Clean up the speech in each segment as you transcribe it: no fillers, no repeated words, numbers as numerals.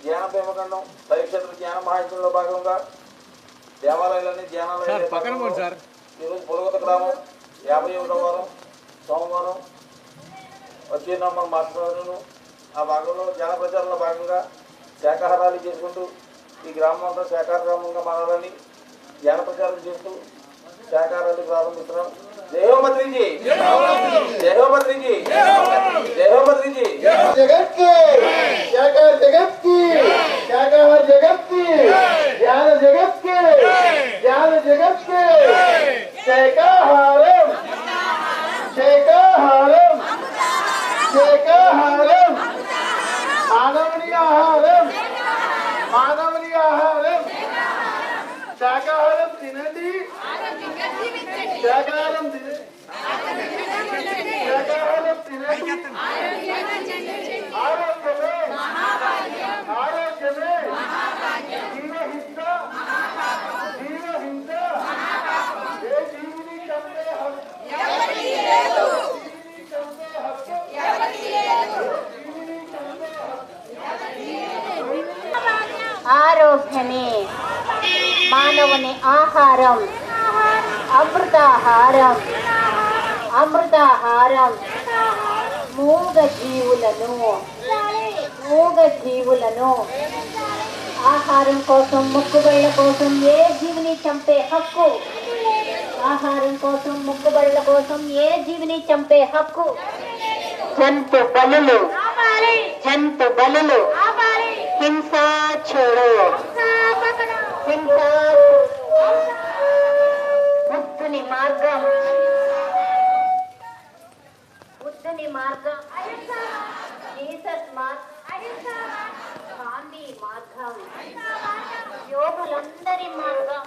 ధ్యాన ప్రేమకండం పరీక్షలు ధ్యాన మహాయజ్ఞంలో భాగంగా దేవాలయాలన్నీ ధ్యానాలయాలు ఈరోజు పులగత గ్రామం 51వ వారం సోమవారం వచ్చేనమ్మ మాస్టర్ను ఆ భాగంలో ధ్యాన ప్రచారంలో భాగంగా శాకాహారాలు చేసుకుంటూ ఈ గ్రామం అంతా శాకాహార గ్రామంగా మారాలని ధ్యాన ప్రచారం చేస్తూ శాకాహారాలు ప్రారంభిస్తున్నాం. जय हो मंत्री जी, जय हो मंत्री जी, जय हो मंत्री जी। जगत के शाकाहार जगत की शाकाहार जगत की ज्ञान जगत के ज्ञान जगत के शाकाहारम शाकाहारम शाकाहारम मानवीय आहारम मानवीय आहारम शाकाहारम तिनंदी शाकाहारम तिनंदी शाकाहारम तिनंदी आरोग्यमे आरोग्यमे जीवहिंसा जीवहिंसा ये जीवनी चंपे हक्क ఎవరికి లేదు జీవని చంపే హక్కు ఎవరికి లేదు జీవని చంపే హక్కు ఆరోగ్యమే మానవుని ఆహారం అమృతాహారం అమృతాహారం మూగ జీవులను ఆహారం కోసం ముక్కుబళ్ళ కోసం ఏ జీవిని చంపే హక్కు ఆహారం కోసం ముక్కుబళ్ళ కోసం ఏ జీవిని చంపే హక్కు జంతు బలులు హింసా छोड़ो హింసా బుద్ధుని మార్గం జీసస్ మార్గం గాంధీ మార్గం యోగులందరి మార్గం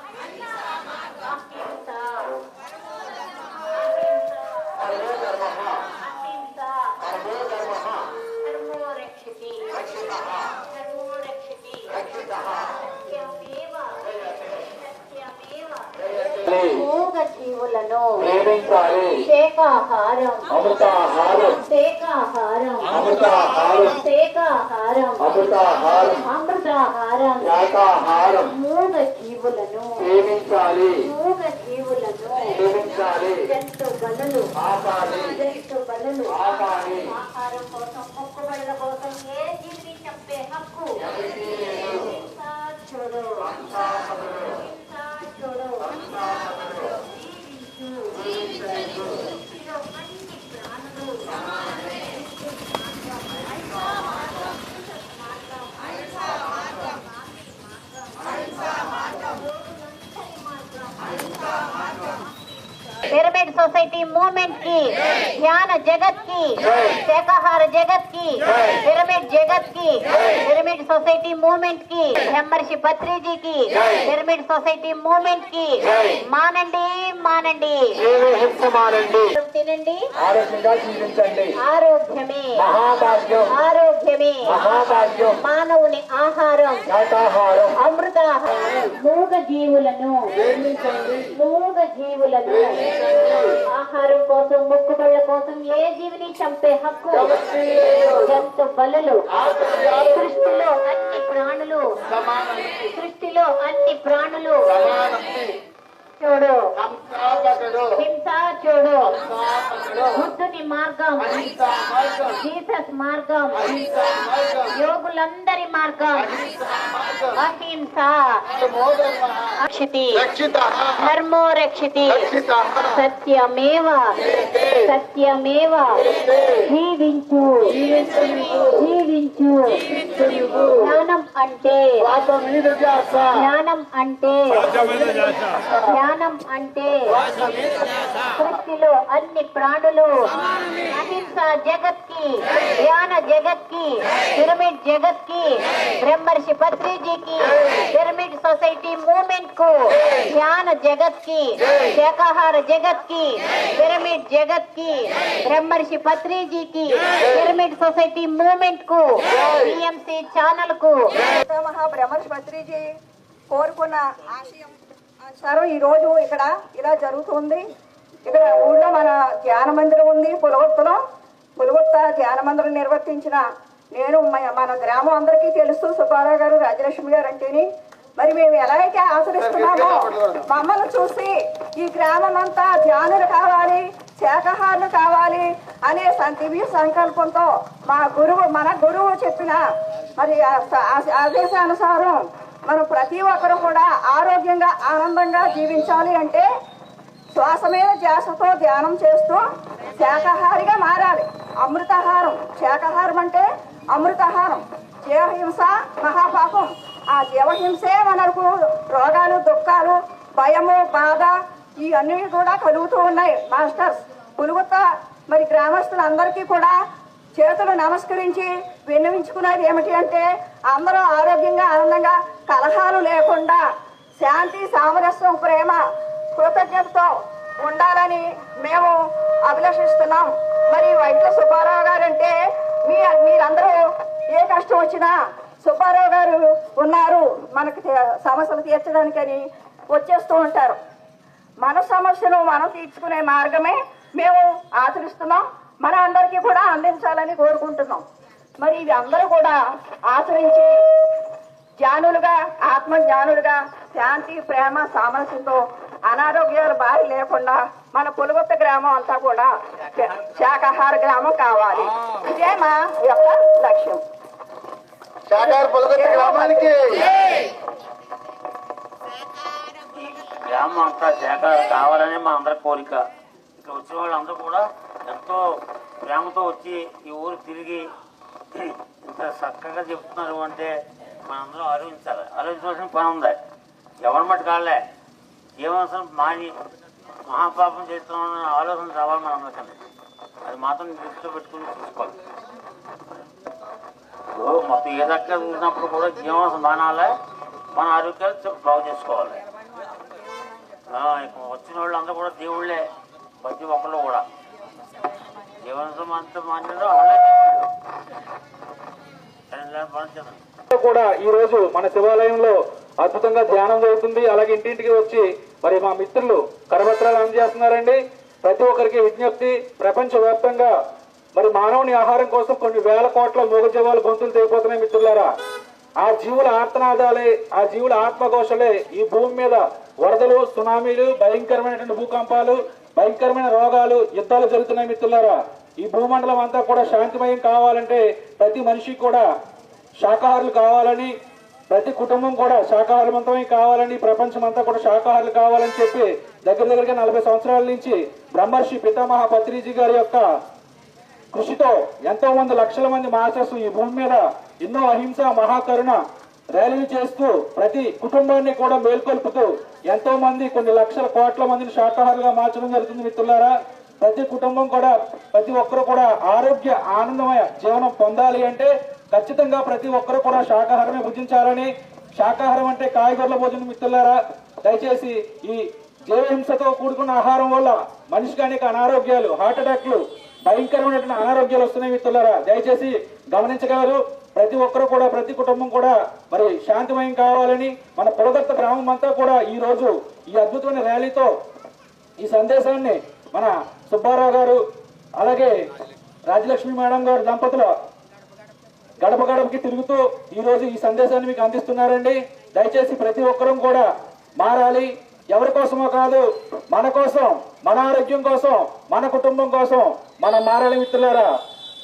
అహింస ధర్మో రక్షతి మూగ జీవులను శాకాహారం అమృతాహారం శాకాహారం అమృతాహారం శాకాహారం అమృతాహారం అమృతాహారం శాకాహారం మూగ జీవులను సేవించాలి మూగ జీవులను సేవించాలి జంతు బలులు ఆపాలి ఆపాలి ఆహారం కోసం మొక్కుబడుల కోసం ఏ జీవిని చంపే హక్కు హింసా చూడు జీవించు అన్ని ప్రాణులు पिरामिड सोसाइटी मूवमेंट की ध्यान जगत की शाकाहार जगत की पिरामिड जगत की पिरामिड सोसाइटी मूवमेंट की ब्रह्मर्षि पत्री जी की पिरामिड सोसाइटी मूवमेंट की मानंडी मानंडी తినండి ఆరోగ్యంగా జీవించండి ఆరోగ్యమే మహాభాగ్యం ఆరోగ్యమే మహాభాగ్యం మానవుని ఆహారం శాకాహారం అమృతాహారం మూగ జీవులను సేవించండి ఆహారం కోసం మొక్కుబళ్ళ కోసం ఏ జీవిని చంపే హక్కు జంతు బలులు సృష్టిలో అన్ని ప్రాణులు చూడు హింసా చూడు బుద్ధుని మార్గం జీసస్ మార్గం యోగులందరి మార్గం అహింస రక్షితి ధర్మో రక్షితి సత్యమేవ జీవించు జ్ఞానం అంటే సృష్టిలో అన్ని ప్రాణులు అహింస జగత్ కి ధ్యాన జగత్ కి पिरामिड जगत की ब्रह्मर्षि पत्री जी की पिरामिड सोसाइटी मूवमेंट को ध्यान जगत की शाकाहार जगत की पिरामिड जगत की ब्रह्मर्षि पत्री जी की पिरामिड सोसाइटी मूवमेंट को बीएमसी ఛానల్ కు బ్రహ్మర్షి పత్రి జీ కోరుకున్న ఆశయం సారు ఈ రోజు ఇక్కడ ఇలా జరుగుతుంది. ఇక్కడ ఊళ్ళో మన ధ్యాన మందిరం ఉంది. పులగొత్త ధ్యాన మందిరం నిర్వర్తించిన నేను మన గ్రామం అందరికీ తెలుసు సుబ్బారావు గారు రాజలక్ష్మి గారు అంటేని. మరి మేము ఎలా అయితే ఆచరిస్తున్నామో మమ్మల్ని చూసి ఈ గ్రామం అంతా ధ్యానులు కావాలి, శాకాహారులు కావాలి అనే దివ్య సంకల్పంతో మన గురువు చెప్పిన మరి ఆదేశానుసారం మనం ప్రతి ఒక్కరు కూడా ఆరోగ్యంగా ఆనందంగా జీవించాలి అంటే శ్వాస మీద ధ్యాసతో ధ్యానం చేస్తూ శాకాహారిగా మారాలి. అమృతాహారం, శాకాహారం అంటే అమృతాహారం. జీవహింస మహాపాపం. ఆ జీవహింసే మనకు రోగాలు, దుఃఖాలు, భయము, బాధ ఇవన్నీ కూడా కలుగుతూ ఉన్నాయి. మాస్టర్స్ పులుగుత మరి గ్రామస్తులందరికీ కూడా చేతులు నమస్కరించి విన్నవించుకునేది ఏమిటి అంటే అందరూ ఆరోగ్యంగా ఆనందంగా కలహాలు లేకుండా శాంతి, సామరస్యం, ప్రేమ, కృతజ్ఞతతో ఉండాలని మేము అభిలషిస్తున్నాం. మరి వైట్ల సుబ్బారావు గారు అంటే మీరందరూ ఏ కష్టం వచ్చినా సుబ్బారావు గారు ఉన్నారు మనకు సమస్యలు తీర్చడానికని వచ్చేస్తూ ఉంటారు. మన సమస్యను మనం తీర్చుకునే మార్గమే మేము ఆచరిస్తున్నాం. మన అందరికీ కూడా అందించాలని కోరుకుంటున్నాం. మరి ఇవి అందరూ కూడా ఆచరించి జ్ఞానులుగా, ఆత్మ జ్ఞానులుగా శాంతి, ప్రేమ, సామరస్యంతో అనారోగ్యాలు బారి లేకుండా మన పులుగుత్త గ్రామం అంతా కూడా శాకాహార గ్రామం కావాలి. ఇదే మా యొక్క లక్ష్యం. శాకాహార పులుగుత్త గ్రామానికి గ్రామం అంతా శాకాహారం కావాలని మా అందరి కోరిక. ఇక్కడ వచ్చిన వాళ్ళందరూ కూడా ఎంతో ప్రేమతో వచ్చి ఈ ఊరు తిరిగి ఇంత చక్కగా చెప్తున్నారు అంటే మనందరం ఆలోచించాలి. ఆలోచించాల్సిన పని ఉంది. ఎవరి మట్టి కాళ్ళే జీవనం మాని మహాపాపం చేస్తున్నామని ఆలోచన రావాలి మనందరికీ. అది మాత్రం దృష్టిలో పెట్టుకుని చూసుకోవాలి. మొత్తం ఏ దగ్గర చూసినప్పుడు కూడా జీవనం మానాలే, మన ఆరోగ్యాలు బాగు చేసుకోవాలి. వచ్చిన వాళ్ళు అందరూ కూడా దేవుళ్ళే, ప్రతి ఒక్కళ్ళు కూడా జీవనం అంతా మానేదో కూడా ఈ రోజు మన శివాలయంలో అద్భుతంగా ధ్యానం జరుగుతుంది. అలాగే ఇంటింటికి వచ్చి మరి మా మిత్రులు కరపత్రాలు అందజేస్తున్నారండి. ప్రతి ఒక్కరికి విజ్ఞప్తి, ప్రపంచవ్యాప్తంగా మరి మానవుని ఆహారం కోసం కొన్ని వేల కోట్ల మూగజీవాలు గొంతులు తెగిపోతున్నాయి మిత్రులారా. ఆ జీవుల ఆర్తనాదాలే, ఆ జీవుల ఆత్మఘోషలే ఈ భూమి మీద వరదలు, సునామీలు, భయంకరమైనటువంటి భూకంపాలు, భయంకరమైన రోగాలు, యుద్ధాలు జరుగుతున్నాయి మిత్రులారా. ఈ భూమండలం అంతా కూడా శాంతిమయం కావాలంటే ప్రతి మనిషి కూడా శాకాహారులు కావాలని, ప్రతి కుటుంబం కూడా శాకాహారవంతమై కావాలని, ప్రపంచం అంతా కూడా శాకాహారులు కావాలని చెప్పి దగ్గరగా 40 సంవత్సరాల నుంచి బ్రహ్మర్షి పితామహ పత్రిజీ గారి యొక్క కృషితో ఎంతో మంది లక్షల మంది మాస్టర్స్ ఈ భూమి మీద ఎన్నో అహింస, మహాకరుణ ర్యాలీలు చేస్తూ ప్రతి కుటుంబాన్ని కూడా మేల్కొల్పుతూ ఎంతో మంది కొన్ని లక్షల కోట్ల మందిని శాకాహారులుగా మార్చడం జరుగుతుంది మిత్రులారా. ప్రతి కుటుంబం కూడా, ప్రతి ఒక్కరు కూడా ఆరోగ్య ఆనందమయ జీవనం పొందాలి అంటే ఖచ్చితంగా ప్రతి ఒక్కరు కూడా శాకాహారమే భుజించాలని. శాకాహారం అంటే కాయగూరల భోజనం మిత్రులారా. దయచేసి ఈ జీవహింసతో కూడుకున్న ఆహారం వల్ల మనిషికి అనేక అనారోగ్యాలు, హార్ట్ అటాక్లు, భయంకరమైనటువంటి అనారోగ్యాలు వస్తున్నాయి మిత్రులారా. దయచేసి గమనించగలరు. ప్రతి ఒక్కరు కూడా, ప్రతి కుటుంబం కూడా మరి శాంతిమయం కావాలని మన పులగర్త గ్రామం అంతా కూడా ఈ రోజు ఈ అద్భుతమైన ర్యాలీతో ఈ సందేశాన్ని మన సుబ్బారావు గారు అలాగే రాజలక్ష్మి మేడం గారు దంపతులు గడప గడపకి తిరుగుతూ ఈ రోజు ఈ సందేశాన్ని మీకు అందిస్తున్నారండి. దయచేసి ప్రతి ఒక్కరూ కూడా మారాలి. ఎవరి కోసమో కాదు, మన కోసం, మన ఆరోగ్యం కోసం, మన కుటుంబం కోసం మనం మారాలి మిత్రులారా.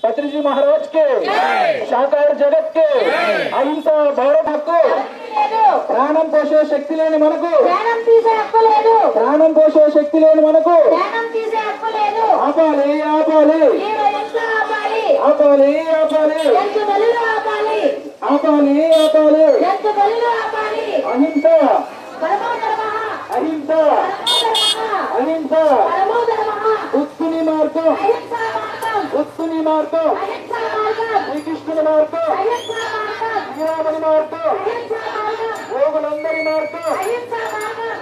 పత్రిజీ మహారాజ్ కి, శాకాహార జగత్ కి, అహింస భారత్ హక్కు. ప్రాణం పోసే శక్తి లేని మనకు, ప్రాణం పోసే శక్తి లేని మనకు ఆపాలి, ఆపాలి, ఆపాలి, ఆపాలి, ఆపాలి, ఆపాలి. అహింస, అహింస, అహింస. బుద్ధుని మార్గం, బుద్ధుని మార్గం, శ్రీకృష్ణుని మార్గం, శ్రీరాముని మార్గం, యోగులందరి మార్గం,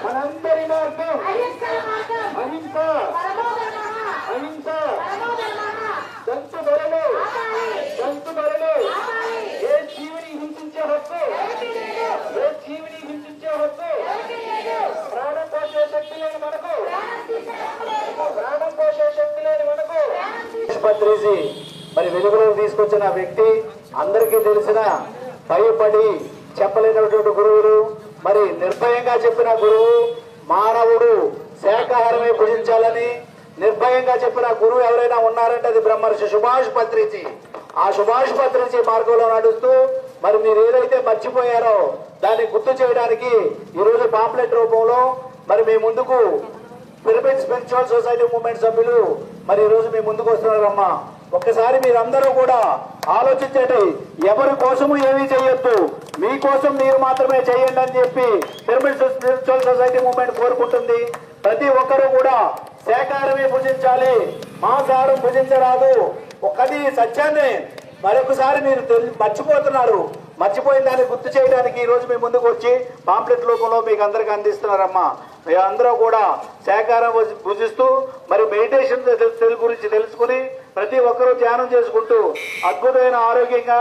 మనందరి మార్గం. అహింస, అహింస. జంతు బలులు, జంతు బలులు. ఏ జీవిని హింసించే హక్కు, ఏ జీవిని హింసించే హక్కు. ప్రాణం పోసే శక్తి లేని మనకు, ప్రాణం పోసే శక్తి లేని మనకు. పత్రిజీ మరి వెలుగులోకి తీసుకొచ్చిన వ్యక్తి, అందరికీ తెలిసిన భయపడి చెప్పలేనటువంటి గురువులు, మరి నిర్భయంగా చెప్పిన గురువు మానవుడు శాకాహారమే భుజించాలని నిర్భయంగా చెప్పిన గురువు ఎవరైనా ఉన్నారంటే అది బ్రహ్మర్షి సుభాష్ పత్రిజీ. ఆ సుభాష్ పత్రిజీ మార్గంలో నడుస్తూ మరి మీరు ఏదైతే మర్చిపోయారో దాన్ని గుర్తు చేయడానికి ఈరోజు పాంప్లెట్ రూపంలో మరి మీ ముందుకు పిరమిడ్ స్పిరిచువల్ సొసైటీ మూవ్మెంట్ సభ్యులు మరి ఈరోజు మీ ముందుకు వస్తున్నారమ్మా. ఒక్కసారి మీరందరూ కూడా ఆలోచించండి, ఎవరి కోసము ఏమీ చేయొద్దు, మీకోసం మీరు మాత్రమే చేయండి అని చెప్పి పిరమిడ్ స్పిరిచువల్ సొసైటీ మూవ్మెంట్ కోరుకుంటుంది. ప్రతి ఒక్కరూ కూడా శాకాహారమే భుజించాలి, మాంసాహారం భుజించరాదు. ఒకటి సత్యాన్ని మరొకసారి మీరు మర్చిపోతున్నారు. మర్చిపోయిన దాన్ని గుర్తు చేయడానికి ఈ రోజు మీ ముందుకు వచ్చి పాంప్లెట్ రూపంలో మీకు అందరికి అందిస్తున్నారమ్మా. అందరూ కూడా శాకాహారం భుజిస్తూ మరి మెడిటేషన్ గురించి తెలుసుకుని ప్రతి ఒక్కరూ ధ్యానం చేసుకుంటూ అద్భుతమైన ఆరోగ్యంగా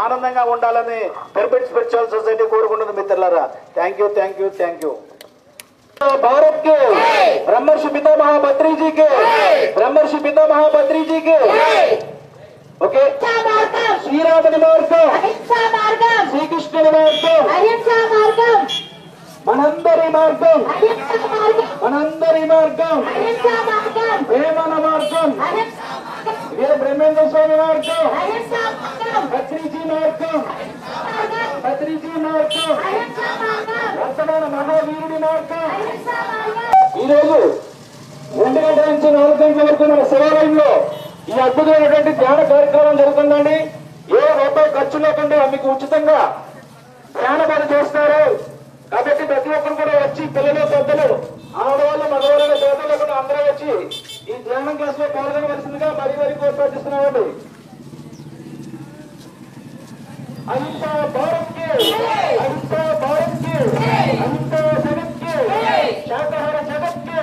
ఆనందంగా ఉండాలని పిరమిడ్ స్పిరిచువల్ సొసైటీ కోరుకుంటుంది మిత్రులారా. Thank you, thank you, thank you. Bharat के ब्रह्मर्षि पितामह बद्री जी के, ब्रह्मर्षि पितामह बद्री जी के ओके శ్రీరాముని మార్గం, శ్రీకృష్ణుని మార్గం, మనందరి మార్గం, మనందరి మార్గం, ప్రేమన మార్గం, వీర బ్రహ్మేంద్ర స్వామి మార్గం, బద్రీజీ మార్గం, బద్రీజీ మార్గం, వర్తమాన మహావీరుడి మార్గం. ఈరోజు 2 గంటల నుంచి 4 గంటల వరకు మన శివాలయంలో ఈ అద్భుతమైనటువంటి ధ్యాన కార్యక్రమం జరుగుతుందండి. ఏ రూపాయి ఖర్చు లేకుండా మీకు ఉచితంగా ధ్యాన బలి చేస్తారు. కాబట్టి ప్రతి ఒక్కరు కూడా వచ్చి పిల్లలు, పెద్దలు, ఆడవాళ్ళు, మగవాళ్ళు పేదలు కూడా అందరూ వచ్చి ఈ ధ్యానం క్లాస్ లో పాల్గొనవలసిందిగా మరీ కోరుతున్నామండి. అహింసా భారత్ కి, అహింసా భారత్ కి, అహింసా జగత్ కి, శాకాహార జగత్ కి.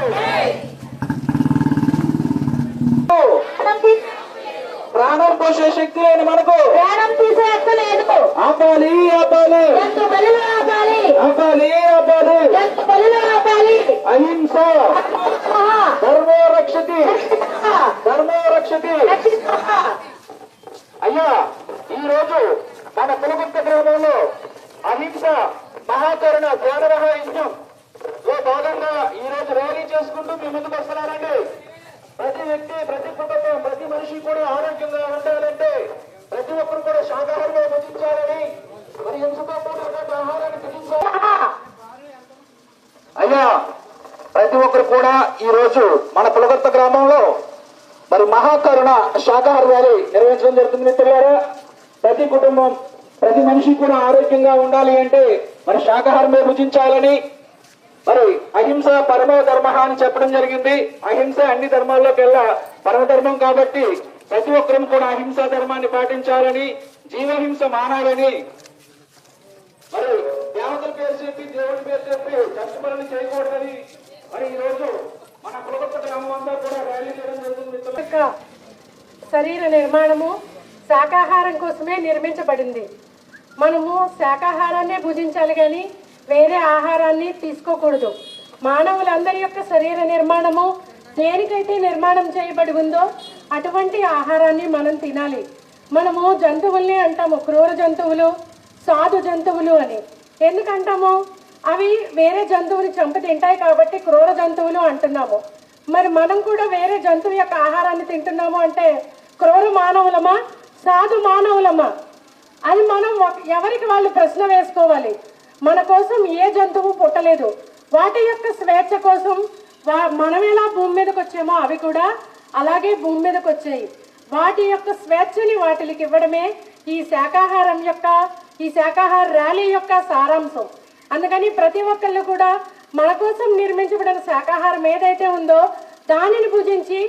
ప్రాణం పోసే శక్తి లేని మనకు ప్రాణం తీసే హక్కు లేదు. ఆపాలి, ఆపాలి, ఎంత బలులు ఆపాలి, ఆపాలి, ఆపాలి. ఎంత బలులు ఆపాలి. అహింస ధర్మో రక్షతి, ధర్మో రక్షతి. అయ్యా, ఈ రోజు మన పులగుంట గ్రామంలో అహింస మహాకరుణ ధ్యాన మహాయజ్ఞం లో భాగంగా ఈ రోజు ర్యాలీ చేసుకుంటూ మీ ముందుకు వస్తున్నారండి. ప్రతి వ్యక్తి, ప్రతి కుటుంబం, ప్రతి మనిషి కూడా ఆరోగ్యంగా ఉండాలంటే ప్రతి ఒక్కరు కూడా శాకాహారంగా భుజించాలని, మరి హింసతో కూడినటువంటి ఆహారాన్ని భుజించాలి. అయ్యా, ప్రతి ఒక్కరు కూడా ఈ రోజు మన పులగర్త గ్రామంలో మరి మహాకరుణ శాకాహార ర్యాలీ నిర్వహించడం జరుగుతుంది మిత్రులారా. ప్రతి కుటుంబం, ప్రతి మనిషి కూడా ఆరోగ్యంగా ఉండాలి అంటే మరి శాకాహారమే భుజించాలని, మరి అహింస పరమ ధర్మ అని చెప్పడం జరిగింది. అహింస అన్ని ధర్మాల్లోకెల్లా పరమధర్మం కాబట్టి ప్రతి ఒక్కరూ కూడా అహింసా ధర్మాన్ని పాటించాలని, జీవహింస మానాలని, మరి దేవతల పేరు చెప్పి, దేవుడి పేరు చెప్పి కష్టపరని చేయకూడదని మరి ఈ రోజు మన పులగొత్త గ్రామం అంతా కూడా ర్యాలీ చేయడం జరుగుతుంది. శరీర నిర్మాణము శాకాహారం కోసమే నిర్మించబడింది. మనము శాకాహారాన్నే భుజించాలి కానీ వేరే ఆహారాన్ని తీసుకోకూడదు. మానవులందరి యొక్క శరీర నిర్మాణము దేనికైతే నిర్మాణం చేయబడి ఉందో అటువంటి ఆహారాన్ని మనం తినాలి. మనము జంతువుల్ని అంటాము క్రూర జంతువులు, సాధు జంతువులు అని. ఎందుకంటాము? అవి వేరే జంతువుని చంపి తింటాయి కాబట్టి క్రూర జంతువులు అంటున్నాము. మరి మనం కూడా వేరే జంతువు యొక్క ఆహారాన్ని తింటున్నాము అంటే క్రూర మానవులమా, సాధు మానవులమా? అది మనం ఎవరికి వాళ్ళు ప్రశ్న వేసుకోవాలి. మన కోసం ఏ జంతువు పుట్టలేదు. వాటి యొక్క స్వేచ్ఛ కోసం మనం ఎలా భూమి మీదకి వచ్చామో అవి కూడా అలాగే భూమి మీదకి వచ్చాయి. వాటి యొక్క స్వేచ్ఛని వాటికి ఇవ్వడమే ఈ శాకాహార ర్యాలీ యొక్క సారాంశం. అందుకని ప్రతి ఒక్కళ్ళు కూడా మన కోసం నిర్మించబడిన శాకాహారం ఏదైతే ఉందో దానిని భుజించి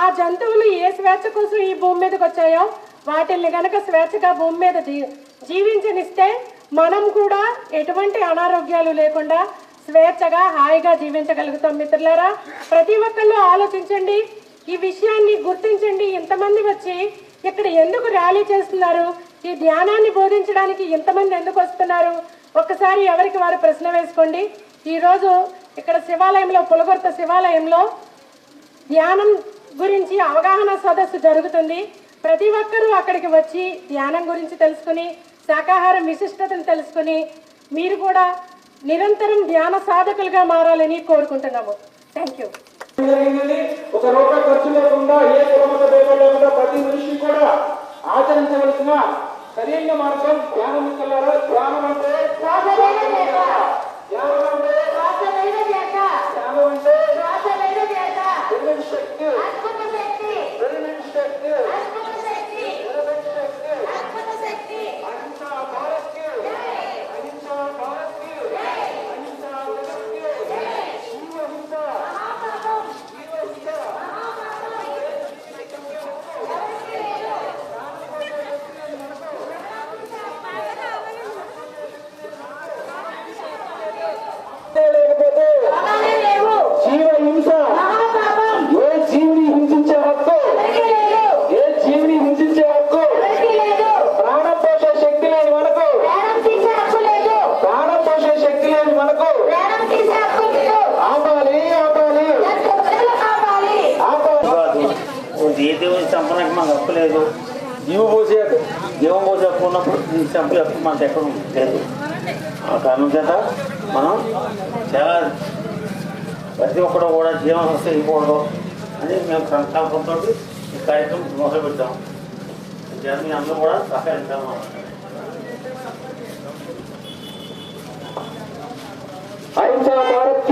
ఆ జంతువులు ఏ స్వేచ్ఛ కోసం ఈ భూమి మీదకి వచ్చాయో వాటిల్ని గనక స్వేచ్ఛగా భూమి మీద జీవించనిస్తే మనం కూడా ఎటువంటి అనారోగ్యాలు లేకుండా స్వేచ్ఛగా హాయిగా జీవించగలుగుతాం. మిత్రులారా, ప్రతి ఒక్కళ్ళు ఆలోచించండి, ఈ విషయాన్ని గుర్తించండి. ఇంతమంది వచ్చి ఇక్కడ ఎందుకు ర్యాలీ చేస్తున్నారు, ఈ ధ్యానాన్ని బోధించడానికి ఇంతమంది ఎందుకు వస్తున్నారు? ఒక్కసారి ఎవరికి వారు ప్రశ్న వేసుకోండి. ఈరోజు ఇక్కడ శివాలయంలో, పులగొర్త శివాలయంలో ధ్యానం గురించి అవగాహన సదస్సు జరుగుతుంది. ప్రతి ఒక్కరూ అక్కడికి వచ్చి ధ్యానం గురించి తెలుసుకుని శాకాహారం విశిష్టతను తెలుసుకుని మీరు కూడా నిరంతరం ధ్యాన సాధకులుగా మారాలని కోరుకుంటున్నాము. Thank you. ఒక రూపాయి ఖర్చు లేకుండా ఏ కుటుంబ భేదం లేకుండా ప్రతి మనిషి కూడా ఆచరించవలసిన సరైన మార్గం ధ్యానం. ధ్యానం అంటే లేకపోతే జీవ హింస, ఏ జీవిని హింసించే హక్కు, ఏ జీవిని హింసించే హక్కు, ప్రాణం పోసే శక్తి లేని మనకు, ప్రాణం పోసే శక్తి లేని మనకు ఆపాలి ఆపాలి ఆపాలి. ఏ దేవుని చంపడానికి మాకు హక్కు లేదు. జీవం పోసే హక్కు ఉన్నప్పుడు ఈ చంపే హక్కు మనకు ఎక్కడ లేదు. ఆ కారణం చేత మనం చాలా ప్రతి ఒక్కరు కూడా జీవన హస్త ఇవ్వకూడదు అని మేము సంకల్పంతో ఈ కార్యక్రమం మొదలుపెట్టాం. మీ అందరూ కూడా సహకరించాము. అహింసా భారత్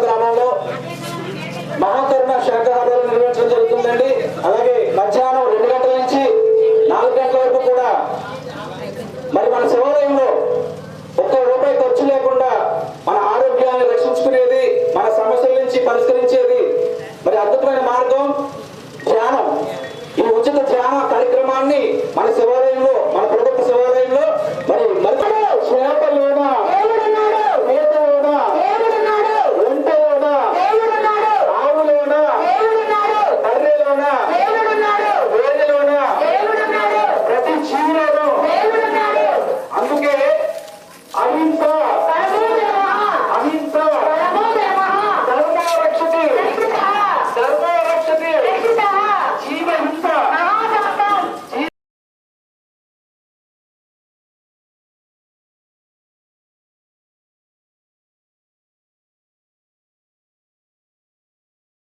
గ్రామంలో